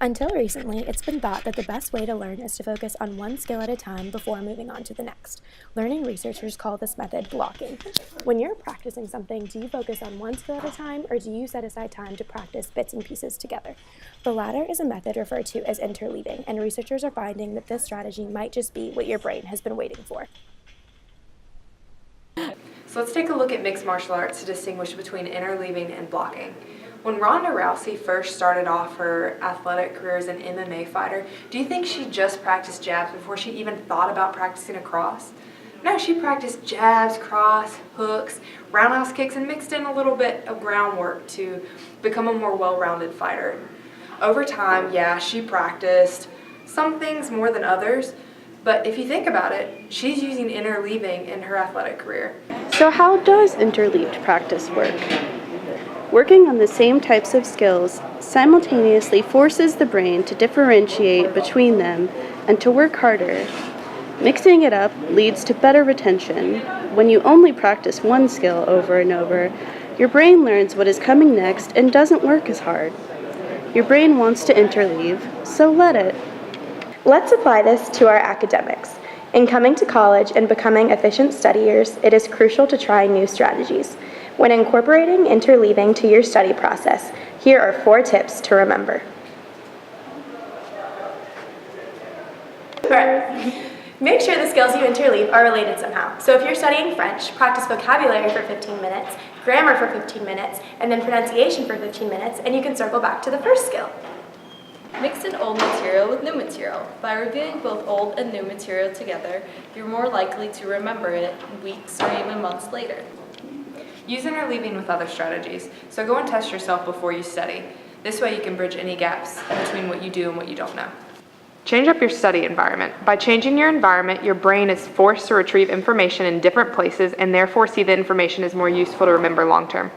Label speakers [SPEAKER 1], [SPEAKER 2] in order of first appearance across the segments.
[SPEAKER 1] Until recently, it's been thought that the best way to learn is to focus on one skill at a time before moving on to the next. Learning researchers call this method blocking. When you're practicing something, do you focus on one skill at a time, or do you set aside time to practice bits and pieces together? The latter is a method referred to as interleaving, and researchers are finding that this strategy might just be what your brain has been waiting for.
[SPEAKER 2] So let's take a look at mixed martial arts to distinguish between interleaving and blocking. When Ronda Rousey first started off her athletic career as an MMA fighter, do you think she just practiced jabs before she even thought about practicing a cross? No, she practiced jabs, cross, hooks, roundhouse kicks, and mixed in a little bit of groundwork to become a more well-rounded fighter. Over time, yeah, she practiced some things more than others, but if you think about it, she's using interleaving in her athletic career.
[SPEAKER 3] So how does interleaved practice work? Working on the same types of skills simultaneously forces the brain to differentiate between them and to work harder. Mixing it up leads to better retention. When you only practice one skill over and over, your brain learns what is coming next and doesn't work as hard. Your brain wants to interleave, so let it.
[SPEAKER 1] Let's apply this to our academics. In coming to college and becoming efficient studiers, it is crucial to try new strategies. When incorporating interleaving to your study process, here are 4 tips to remember. Alright. Make sure the skills you interleave are related somehow. So if you're studying French, practice vocabulary for 15 minutes, grammar for 15 minutes, and then pronunciation for 15 minutes, and you can circle back to the first skill.
[SPEAKER 4] Mix in old material with new material. By reviewing both old and new material together, you're more likely to remember it weeks or even months later.
[SPEAKER 2] Use interleaving with other strategies, so go and test yourself before you study. This way you can bridge any gaps between what you do and what you don't know. Change up your study environment. By changing your environment, your brain is forced to retrieve information in different places and therefore see the information as more useful to remember long term.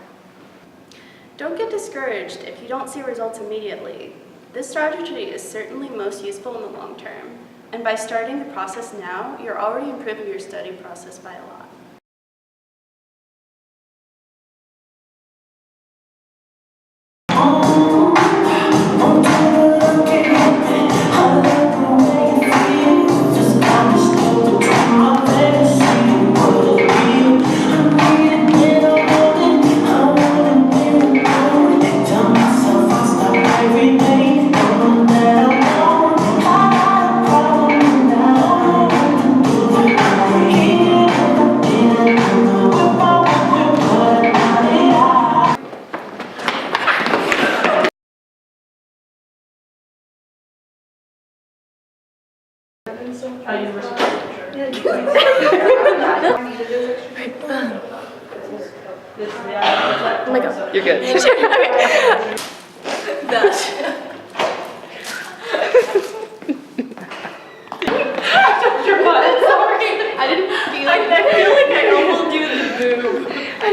[SPEAKER 5] Don't get discouraged if you don't see results immediately. This strategy is certainly most useful in the long term, and by starting the process now, you're already improving your study process by a lot.
[SPEAKER 1] Oh my god.
[SPEAKER 2] You're good.
[SPEAKER 1] Okay.
[SPEAKER 4] I didn't feel like I almost do the boob.